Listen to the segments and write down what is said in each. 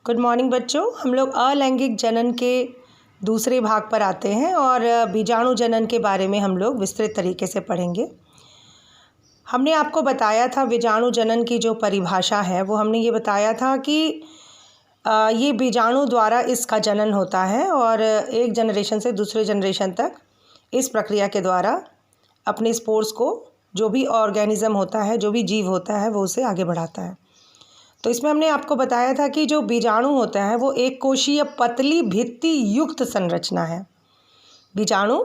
Good morning बच्चों। हम लोग अलैंगिक जनन के दूसरे भाग पर आते हैं और बीजाणु जनन के बारे में हम लोग विस्तृत तरीके से पढ़ेंगे। हमने आपको बताया था बीजाणु जनन की जो परिभाषा है वो हमने ये बताया था कि ये बीजाणु द्वारा इसका जनन होता है और एक जनरेशन से दूसरे जनरेशन तक इस प्रक्रिया के द्वारा अपने स्पोर्स को जो भी ऑर्गेनिज्म होता है, जो भी जीव होता है, वो उसे आगे बढ़ाता है। तो इसमें हमने आपको बताया था कि जो बीजाणु होता है वो एक कोशीय पतली भित्ति युक्त संरचना है। बीजाणु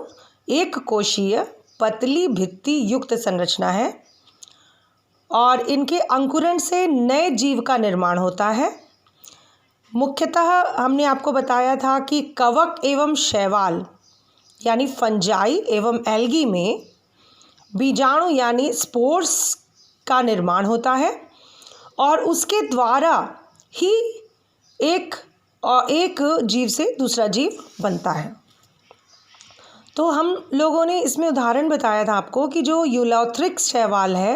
एक कोशीय पतली भित्ति युक्त संरचना है और इनके अंकुरण से नए जीव का निर्माण होता है। मुख्यतः हमने आपको बताया था कि कवक एवं शैवाल यानी फंजाई एवं एल्गी में बीजाणु यानी स्पोर्स का निर्माण होता है और उसके द्वारा ही एक जीव से दूसरा जीव बनता है। तो हम लोगों ने इसमें उदाहरण बताया था आपको कि जो यूलोथ्रिक्स शैवाल है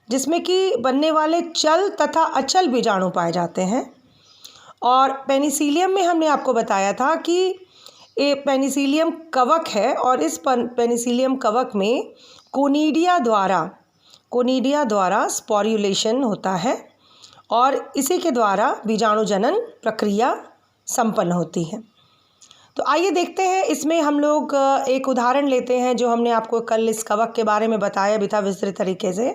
जिसमें कि बनने वाले चल तथा अचल बीजाणु पाए जाते हैं, और पेनिसिलियम में हमने आपको बताया था कि ये पेनिसिलियम कवक है और इस पेनिसिलियम कवक में कोनिडिया द्वारा स्पोर्युलेशन होता है और इसी के द्वारा बीजाणु जनन प्रक्रिया संपन्न होती है। तो आइए देखते हैं, इसमें हम लोग एक उदाहरण लेते हैं जो हमने आपको कल इस कवक के बारे में बताया भी था विस्तृत तरीके से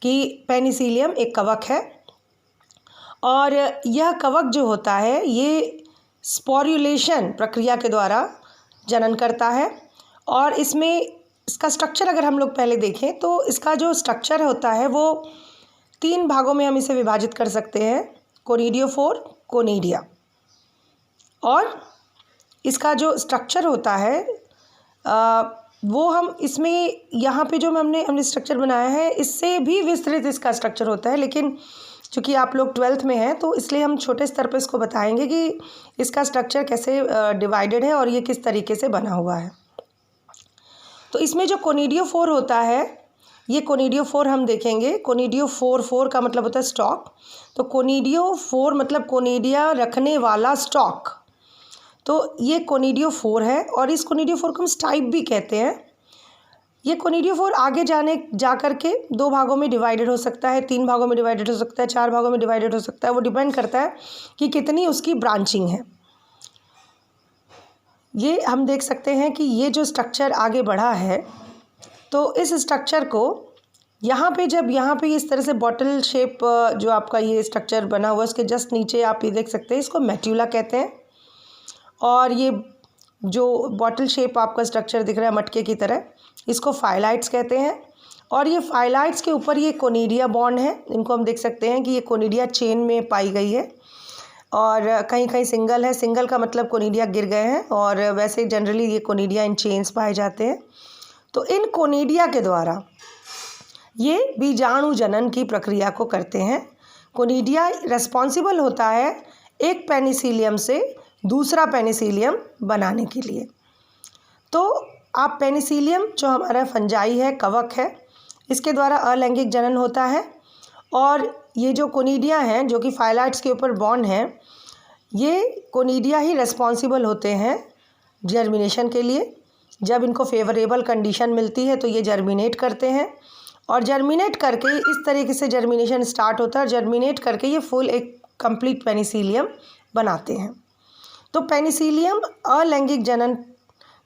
कि पेनिसिलियम एक कवक है और यह कवक जो होता है ये स्पोर्युलेशन प्रक्रिया के द्वारा जनन करता है। और इसमें इसका स्ट्रक्चर अगर हम लोग पहले देखें तो इसका जो स्ट्रक्चर होता है वो 3 भागों में हम इसे विभाजित कर सकते हैं, कोनिडियोफोर, कोनिडिया। और इसका जो स्ट्रक्चर होता है वो हम इसमें यहाँ पे जो हमने स्ट्रक्चर बनाया है इससे भी विस्तृत इसका स्ट्रक्चर होता है, लेकिन चूँकि आप लोग 12th में हैं तो इसलिए हम छोटे स्तर पर इसको बताएंगे कि इसका स्ट्रक्चर कैसे डिवाइडेड है और ये किस तरीके से बना हुआ है। तो इसमें जो कोनिडियोफोर होता है, ये कोनिडियोफोर हम देखेंगे। कोनिडियोफोर का मतलब होता है स्टॉक। तो कोनिडियोफोर मतलब कोनिडिया रखने वाला स्टॉक। तो ये कोनिडियोफोर है और इस कोनिडियोफोर को हम स्टाइप भी कहते हैं। ये कोनिडियोफोर आगे जा कर के 2 भागों में डिवाइडेड हो सकता है, 3 भागों में डिवाइडेड हो सकता है, 4 भागों में डिवाइडेड हो सकता है। वो डिपेंड करता है कि कितनी उसकी ब्रांचिंग है। ये हम देख सकते हैं कि ये जो स्ट्रक्चर आगे बढ़ा है तो इस स्ट्रक्चर को यहाँ पे इस तरह से बॉटल शेप जो आपका ये स्ट्रक्चर बना हुआ है उसके जस्ट नीचे आप ये देख सकते हैं, इसको मेट्यूला कहते हैं। और ये जो बॉटल शेप आपका स्ट्रक्चर दिख रहा है मटके की तरह, इसको फाइलाइट्स कहते हैं। और ये फाइलाइट्स के ऊपर ये कोनिडिया बॉन्ड है, इनको हम देख सकते हैं कि ये कोनिडिया चेन में पाई गई है और कहीं कहीं सिंगल है। सिंगल का मतलब कोनिडिया गिर गए हैं और वैसे जनरली ये कोनिडिया इन चेन्स पाए जाते हैं। तो इन कोनिडिया के द्वारा ये बीजाणु जनन की प्रक्रिया को करते हैं। कोनिडिया रिस्पॉन्सिबल होता है एक पेनिसिलियम से दूसरा पेनिसिलियम बनाने के लिए। तो आप पेनिसिलियम जो हमारा फंजाई है, कवक है, इसके द्वारा अलैंगिक जनन होता है और ये जो कोनिडिया हैं जो कि फाइलाइट्स के ऊपर बॉन्ड हैं, ये कोनिडिया ही रिस्पॉन्सिबल होते हैं जर्मिनेशन के लिए। जब इनको फेवरेबल कंडीशन मिलती है तो ये जर्मिनेट करते हैं और जर्मिनेट करके इस तरीके से जर्मिनेशन स्टार्ट होता है। जर्मिनेट करके ये फुल एक कंप्लीट पेनिसिलियम बनाते हैं। तो पेनिसिलियम अलैंगिक जनन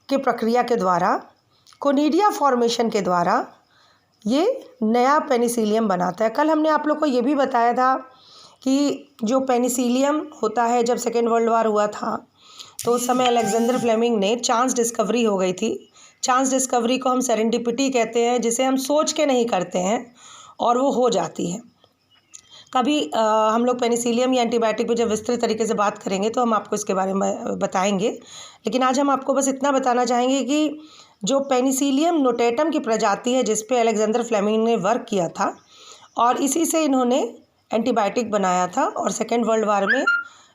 के प्रक्रिया के द्वारा, कोनिडिया फॉर्मेशन के द्वारा ये नया पेनिसिलियम बनाता है। कल हमने आप लोग को ये भी बताया था कि जो पेनिसिलियम होता है, जब सेकेंड वर्ल्ड वार हुआ था तो उस समय अलेक्जेंडर फ्लेमिंग ने चांस डिस्कवरी हो गई थी। चांस डिस्कवरी को हम सेरेंडिपिटी कहते हैं, जिसे हम सोच के नहीं करते हैं और वो हो जाती है। कभी हम लोग पेनिसिलियम या एंटीबायोटिक पे जब विस्तृत तरीके से बात करेंगे तो हम आपको इसके बारे में बताएंगे, लेकिन आज हम आपको बस इतना बताना चाहेंगे कि जो पेनिसिलियम नोटेटम की प्रजाति है जिस पे अलेक्जेंडर फ्लेमिंग ने वर्क किया था और इसी से इन्होंने एंटीबायोटिक बनाया था और सेकेंड वर्ल्ड वार में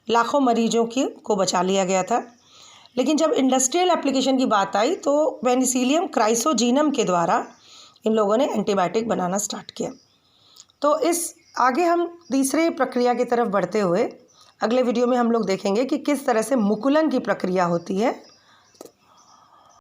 लाखों मरीजों को बचा लिया गया था। लेकिन जब इंडस्ट्रियल एप्लीकेशन की बात आई तो पेनिसिलियम क्राइसोजीनम के द्वारा इन लोगों ने एंटीबायोटिक बनाना स्टार्ट किया। तो इस आगे हम तीसरे प्रक्रिया की तरफ बढ़ते हुए अगले वीडियो में हम लोग देखेंगे कि किस तरह से मुकुलन की प्रक्रिया होती है।